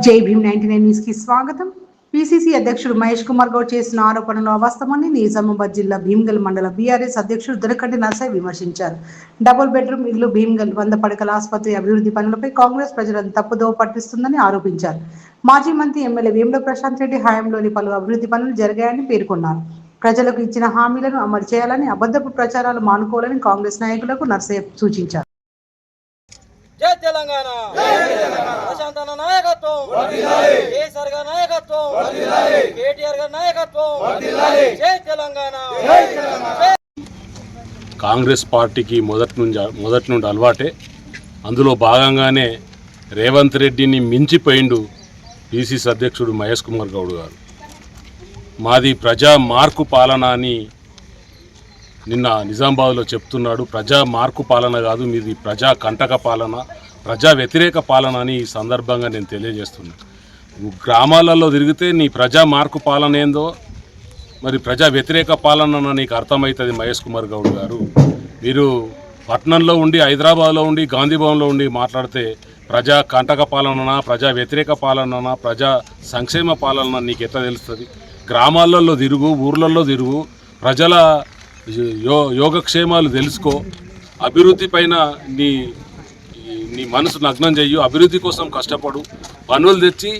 జై భీమ్ 99 న్యూస్ కి స్వాగతం. పిసిసి అధ్యక్షుడు మహేష్ కుమార్ గౌడ్ చేసిన ఆరోపణలు అవాస్తవమని నిజామాబాద్ జిల్లా భీమ్గల్ మండల బీఆర్ఎస్ అధ్యక్షుడు దొరకంటి నరసయ్య విమర్శించారు. డబుల్ బెడ్రూమ్ ఇల్లు భీమ్గల్ 100 పడకల ఆసుపత్రి అభివృద్ధి పనులపై కాంగ్రెస్ ప్రజలను తప్పుదోవ పట్టిస్తుందని ఆరోపించారు. మాజీ మంత్రి ఎమ్మెల్యే వేముల ప్రశాంత్ రెడ్డి హయాంలోని పలు అభివృద్ధి పనులు జరిగాయని పేర్కొన్నారు. ప్రజలకు ఇచ్చిన హామీలను అమలు చేయాలని, అబద్ధపు ప్రచారాలు మానుకోవాలని కాంగ్రెస్ నాయకులకు నరసయ్య సూచించారు. జై తెలంగాణ, ప్రశాంత్ అన్న నాయకత్వం, కేసీఆర్ గారి నాయకత్వం, కేటీఆర్ గారి నాయకత్వం, జై తెలంగాణ. కాంగ్రెస్ పార్టీకి మొదటి నుండి అలవాటే. అందులో భాగంగానే రేవంత్ రెడ్డిని మించిపోయిండు పిసిసి అధ్యక్షుడు మహేష్ కుమార్ గౌడ్ గారు. మాది ప్రజా మార్కు పాలన అని నిన్న నిజామాబాద్లో చెప్తున్నాడు. ప్రజా మార్కు పాలన కాదు, మీది ప్రజా కంటక పాలన, ప్రజా వ్యతిరేక పాలన అని ఈ సందర్భంగా నేను తెలియజేస్తున్నాను. గ్రామాలలో తిరిగితే నీ ప్రజా మార్కు పాలన ఏందో, మరి ప్రజా వ్యతిరేక పాలన నీకు అర్థమవుతుంది మహేష్ కుమార్ గౌడ్ గారు. మీరు పట్నంలో ఉండి, హైదరాబాద్లో ఉండి, గాంధీ భవన్లో ఉండి మాట్లాడితే ప్రజా కంటక పాలన, ప్రజా వ్యతిరేక పాలన, ప్రజా సంక్షేమ పాలన నీకు ఎట్లా తెలుస్తుంది? గ్రామాలలో తిరుగు, ఊర్లలో తిరుగు, ప్రజల యోగక్షేమాలు తెలుసుకో, అభివృద్ధి పైన నీ మనసు నగ్నం చెయ్యు, అభివృద్ధి కోసం కష్టపడు, పనులు తెచ్చి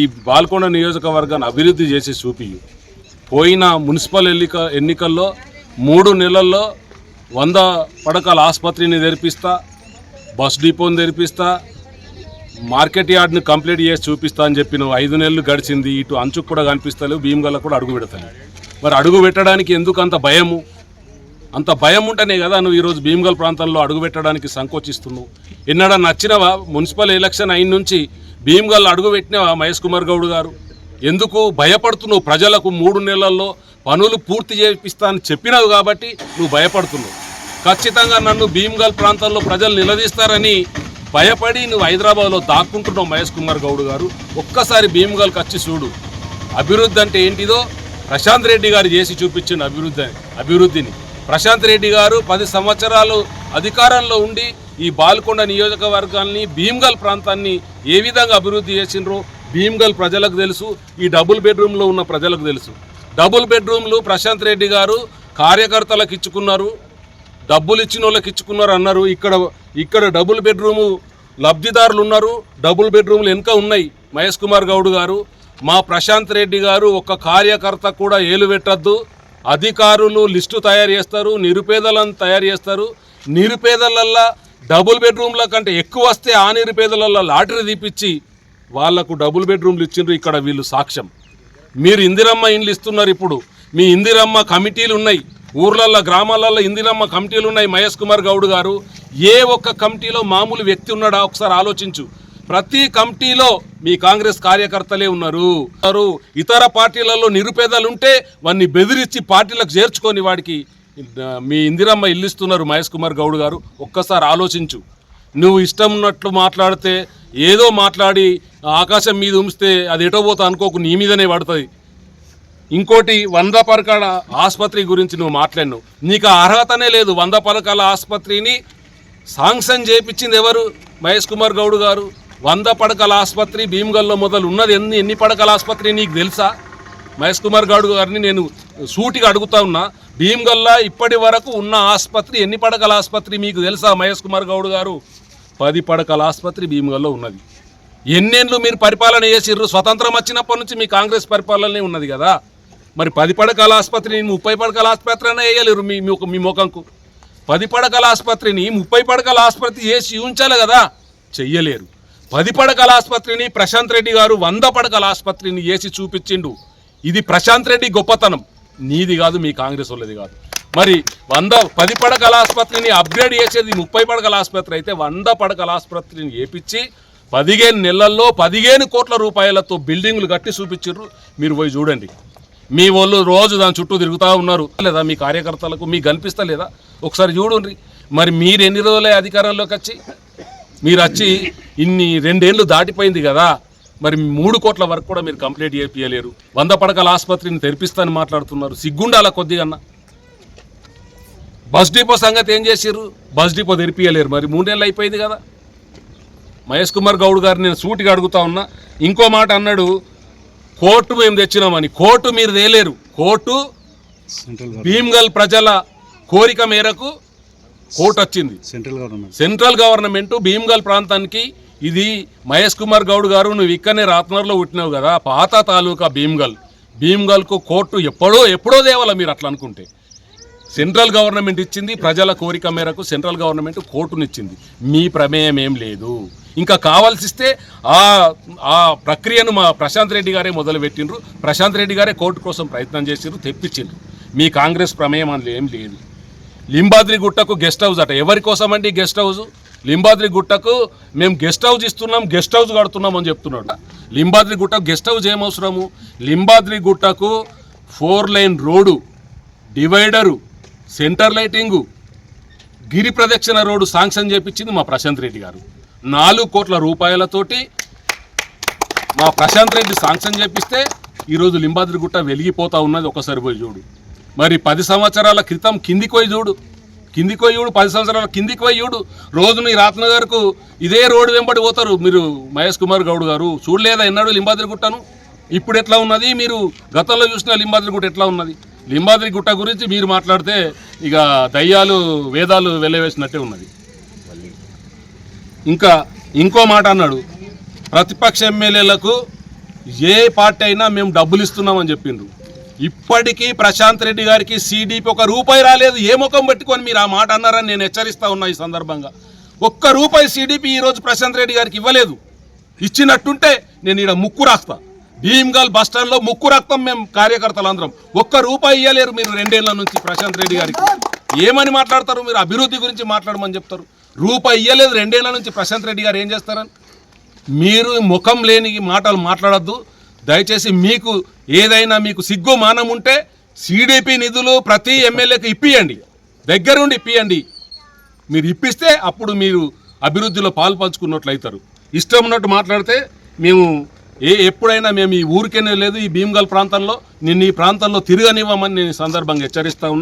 ఈ బాల్కొండ నియోజకవర్గాన్ని అభివృద్ధి చేసి చూపియు. పోయిన మున్సిపల్ ఎన్నికల్లో 3 నెలల్లో 100 పడకల ఆసుపత్రిని తెరిపిస్తా, బస్ డిపోని తెరిపిస్తా, మార్కెట్ యార్డ్ని కంప్లీట్ చేసి చూపిస్తా అని చెప్పి నువ్వు 5 నెలలు గడిచింది. ఇటు అంచుకు కూడా కనిపిస్తలేవు, భీమ్గల్ కూడా అడుగు పెడతలేవు. మరి అడుగు పెట్టడానికి ఎందుకు అంత భయము? అంత భయం ఉంటేనే కదా నువ్వు ఈరోజు భీమ్గల్ ప్రాంతంలో అడుగుపెట్టడానికి సంకోచిస్తున్నావు. ఎన్నడా నచ్చినవా? మున్సిపల్ ఎలక్షన్ అయిన నుంచి భీమ్గల్ అడుగు పెట్టినవా మహేష్ కుమార్ గౌడ్ గారు? ఎందుకు భయపడుతున్నావు? ప్రజలకు 3 నెలల్లో పనులు పూర్తి చేపిస్తా అని చెప్పినావు కాబట్టి నువ్వు భయపడుతున్నావు. ఖచ్చితంగా నన్ను భీమ్గల్ ప్రాంతంలో ప్రజలు నిలదీస్తారని భయపడి నువ్వు హైదరాబాద్లో దాక్కుంటున్నావు మహేష్ కుమార్ గౌడ్ గారు. ఒక్కసారి భీమ్గల్కి వచ్చి చూడు. అభివృద్ధి అంటే ఏంటిదో ప్రశాంత్ రెడ్డి గారు చేసి చూపించిన అభివృద్ధిని. ప్రశాంత్ రెడ్డి గారు 10 సంవత్సరాలు అధికారంలో ఉండి ఈ బాల్కొండ నియోజకవర్గాన్ని, భీమ్గల్ ప్రాంతాన్ని ఏ విధంగా అభివృద్ధి చేసినరో భీమ్గల్ ప్రజలకు తెలుసు, ఈ డబుల్ బెడ్రూమ్లో ఉన్న ప్రజలకు తెలుసు. డబుల్ బెడ్రూమ్లు ప్రశాంత్ రెడ్డి గారు కార్యకర్తలకు ఇచ్చుకున్నారు, డబ్బులు ఇచ్చిన వాళ్ళకి ఇచ్చుకున్నారు అన్నారు. ఇక్కడ డబుల్ బెడ్రూము లబ్ధిదారులు ఉన్నారు, డబుల్ బెడ్రూమ్లు వెనుక ఉన్నాయి. మహేష్ కుమార్ గౌడ్ గారు, మా ప్రశాంత్ రెడ్డి గారు ఒక్క కార్యకర్త కూడా ఏలు పెట్టద్దు. అధికారులు లిస్టు తయారు చేస్తారు, నిరుపేదలను తయారు చేస్తారు. నిరుపేదలల్లా డబుల్ బెడ్రూమ్ల కంటే ఎక్కువ వస్తే ఆ నిరుపేదలల్లో లాటరీ తీపిచ్చి వాళ్లకు డబుల్ బెడ్రూమ్లు ఇచ్చిండ్రు. ఇక్కడ వీళ్ళు సాక్ష్యం. మీరు ఇందిరమ్మ ఇండ్లు ఇస్తున్నారు. ఇప్పుడు మీ ఇందిరమ్మ కమిటీలు ఉన్నాయి, ఊర్లల్లో గ్రామాలలో ఇందిరమ్మ కమిటీలు ఉన్నాయి. మహేష్ కుమార్ గౌడ్ గారు, ఏ ఒక్క కమిటీలో మామూలు వ్యక్తి ఉన్నాడా? ఒకసారి ఆలోచించు. ప్రతి కమిటీలో మీ కాంగ్రెస్ కార్యకర్తలే ఉన్నారు. ఇతర పార్టీలలో నిరుపేదలు ఉంటే వాడిని బెదిరించి పార్టీలకు చేర్చుకొని వాడికి మీ ఇందిరమ్మ ఇల్లు ఇస్తున్నారు మహేష్ కుమార్ గౌడ్ గారు. ఒక్కసారి ఆలోచించు. నువ్వు ఇష్టం ఉన్నట్లు మాట్లాడితే, ఏదో మాట్లాడి ఆకాశం మీద ఉంచితే అది ఎటో పోతా అనుకోకు, నీ మీదనే పడుతుంది. ఇంకోటి 100 పడకల ఆసుపత్రి గురించి నువ్వు మాట్లాడినావు. నీకు అర్హతనే లేదు. 100 పడకల ఆసుపత్రిని శాంక్షన్ చేయించింది ఎవరు? మహేష్ కుమార్ గౌడ్ గారు. 100 పడకల ఆసుపత్రి భీమ్గల్లో మొదలు ఉన్నది. ఎన్ని పడకల ఆసుపత్రి నీకు తెలుసా? మహేష్ కుమార్ గౌడ్ గారిని నేను సూటిగా అడుగుతా ఉన్నా. భీమ్గల్లో ఇప్పటి వరకు ఉన్న ఆసుపత్రి ఎన్ని పడకల ఆసుపత్రి మీకు తెలుసా మహేష్ కుమార్ గౌడ్ గారు? 10 పడకల ఆసుపత్రి భీమ్గల్లో ఉన్నది. ఎన్నేళ్ళు మీరు పరిపాలన చేసిర్రు? స్వతంత్రం వచ్చినప్పటి నుంచి మీ కాంగ్రెస్ పరిపాలనే ఉన్నది కదా. మరి 10 పడకల ఆసుపత్రిని 30 పడకల ఆసుపత్రి అనే వేయలేరు మీ ముఖంకు. 10 పడకల ఆసుపత్రిని 30 పడకల ఆసుపత్రి చేసి ఉంచాలి కదా, చెయ్యలేరు. 10 పడకల ఆసుపత్రిని ప్రశాంత్ రెడ్డి గారు 100 పడకల ఆసుపత్రిని చేసి చూపించిండు. ఇది ప్రశాంత్ రెడ్డి గొప్పతనం, నీది కాదు, మీ కాంగ్రెస్ వాళ్ళది కాదు. మరి 10 పడకల ఆసుపత్రిని అప్గ్రేడ్ చేసేది 30 పడకల ఆసుపత్రి అయితే 100 పడకల ఆసుపత్రిని చేపించి 15 నెలల్లో 15 కోట్ల రూపాయలతో బిల్డింగ్లు కట్టి చూపించారు. మీరు పోయి చూడండి. మీ వాళ్ళు రోజు దాని చుట్టూ తిరుగుతూ ఉన్నారు లేదా? మీ కార్యకర్తలకు మీకు కనిపిస్తలేదా? ఒకసారి చూడండి. మరి మీరు ఎన్ని రోజులే అధికారంలోకి వచ్చి? మీరు వచ్చి 2 ఏళ్ళు దాటిపోయింది కదా. మరి 3 కోట్ల వరకు కూడా మీరు కంప్లీట్ చేయలేరు. 100 పడకల ఆసుపత్రిని తెరిపిస్తానని మాట్లాడుతున్నారు. సిగ్గుండాల కొద్దిగా. బస్ డిపో సంగతి ఏం చేసిర్రు? బస్ డిపో తెరిపియలేరు. మరి 3 నెలలు అయిపోయింది కదా. మహేష్ కుమార్ గౌడ్ గారు నేను సూటిగా అడుగుతా ఉన్నా. ఇంకో మాట అన్నాడు, కోర్టు మేము తెచ్చినామని. కోర్టు మీరు తేలేరు. కోర్టు భీమ్గల్ ప్రజల కోరిక మేరకు కోర్టు వచ్చింది. సెంట్రల్ గవర్నమెంట్ భీమ్గల్ ప్రాంతానికి ఇది మహేష్ కుమార్ గౌడ్ గారు నువ్వు ఇక్కడనే రాత్నర్లో పుట్టినావు కదా, పాత తాలూకా భీమ్గల్కు కోర్టు ఎప్పుడో దేవాల మీరు అట్లా అనుకుంటే. సెంట్రల్ గవర్నమెంట్ ఇచ్చింది, ప్రజల కోరిక మేరకు సెంట్రల్ గవర్నమెంట్ కోర్టునిచ్చింది. మీ ప్రమేయం ఏం లేదు. ఇంకా కావాల్సిస్తే ఆ ప్రక్రియను మా ప్రశాంత్ రెడ్డి గారే మొదలుపెట్టిండ్రు. ప్రశాంత్ రెడ్డి గారే కోర్టు కోసం ప్రయత్నం చేసిండ్రు, తెప్పించిండ్రు. మీ కాంగ్రెస్ ప్రమేయం అందులో ఏం లేదు. లింబాద్రి గుట్టకు గెస్ట్ హౌస్ అట. ఎవరి కోసం అండి గెస్ట్ హౌస్? లింబాద్రి గుట్టకు మేము గెస్ట్ హౌస్ ఇస్తున్నాం, గెస్ట్ హౌస్ కడుతున్నాం అని చెప్తున్నాడు. లింబాద్రి గుట్టకు గెస్ట్ హౌస్ ఏం అవసరము? లింబాద్రి గుట్టకు 4 line road, divider, centre lighting, గిరి ప్రదక్షిణ రోడ్డు శాంక్షన్ చేపించింది మా ప్రశాంత్ రెడ్డి గారు. 4 కోట్ల రూపాయలతోటి మా ప్రశాంత్ రెడ్డి శాంక్షన్ చేపిస్తే ఈరోజు లింబాద్రి గుట్ట వెలిగిపోతా ఉన్నది. ఒకసారి పోయి చూడు. మరి 10 సంవత్సరాల క్రితం కిందికి పోయి చూడు. 10 సంవత్సరాల కిందికి పోయి చూడు. రోజు మీ రాత్నగర్కు ఇదే రోడ్డు వెంబడి పోతారు మీరు. మహేష్ కుమార్ గౌడ్ గారు చూడలేదా ఎన్నాడు లింబాద్రి గుట్టను? ఇప్పుడు ఎట్లా ఉన్నది? మీరు గతంలో చూసిన లింబాద్రి గుట్ట ఎట్లా ఉన్నది? లింబాద్రి గుట్ట గురించి మీరు మాట్లాడితే ఇక దయ్యాలు వేదాలు వెళ్ళవేసినట్టే ఉన్నది. ఇంకో మాట అన్నాడు, ప్రతిపక్ష ఎమ్మెల్యేలకు ఏ పార్టీ అయినా మేము డబ్బులు ఇస్తున్నామని చెప్పిండ్రు. ఇప్పటికీ ప్రశాంత్ రెడ్డి గారికి సిడిపి 1 రూపాయి రాలేదు. ఏ ముఖం పెట్టుకొని మీరు ఆ మాట అన్నారని నేను హెచ్చరిస్తా ఉన్నా. ఈ సందర్భంగా 1 రూపాయి సిడిపి ఈరోజు ప్రశాంత్ రెడ్డి గారికి ఇవ్వలేదు. ఇచ్చినట్టుంటే నేను ఇక్కడ ముక్కు రాస్తా. భీమ్గల్ బస్టాండ్లో ముక్కు రక్తం మేము కార్యకర్తలు అందరం. 1 రూపాయి ఇవ్వలేరు మీరు 2 ఏళ్ల నుంచి ప్రశాంత్ రెడ్డి గారికి. ఏమని మాట్లాడతారు మీరు? అభివృద్ధి గురించి మాట్లాడమని చెప్తారు. రూపాయి ఇవ్వలేదు 2 ఏళ్ల నుంచి ప్రశాంత్ రెడ్డి గారు ఏం చేస్తారని? మీరు ముఖం లేని మాటలు మాట్లాడద్దు దయచేసి. మీకు ఏదైనా మీకు సిగ్గు మానం ఉంటే సిడిపి నిధులు ప్రతి ఎమ్మెల్యేకి ఇప్పియండి, దగ్గరుండి ఇప్పియండి. మీరు ఇప్పిస్తే అప్పుడు మీరు అభివృద్ధిలో పాలు పంచుకున్నట్లు అవుతారు. ఇష్టం ఉన్నట్టు మాట్లాడితే మేము ఎప్పుడైనా మేము ఈ ఊరికేనే లేదు, ఈ భీమ్గల్ ప్రాంతంలో నిన్ను ఈ ప్రాంతంలో తిరగనివ్వమని నేను సందర్భంగా హెచ్చరిస్తా ఉన్నా.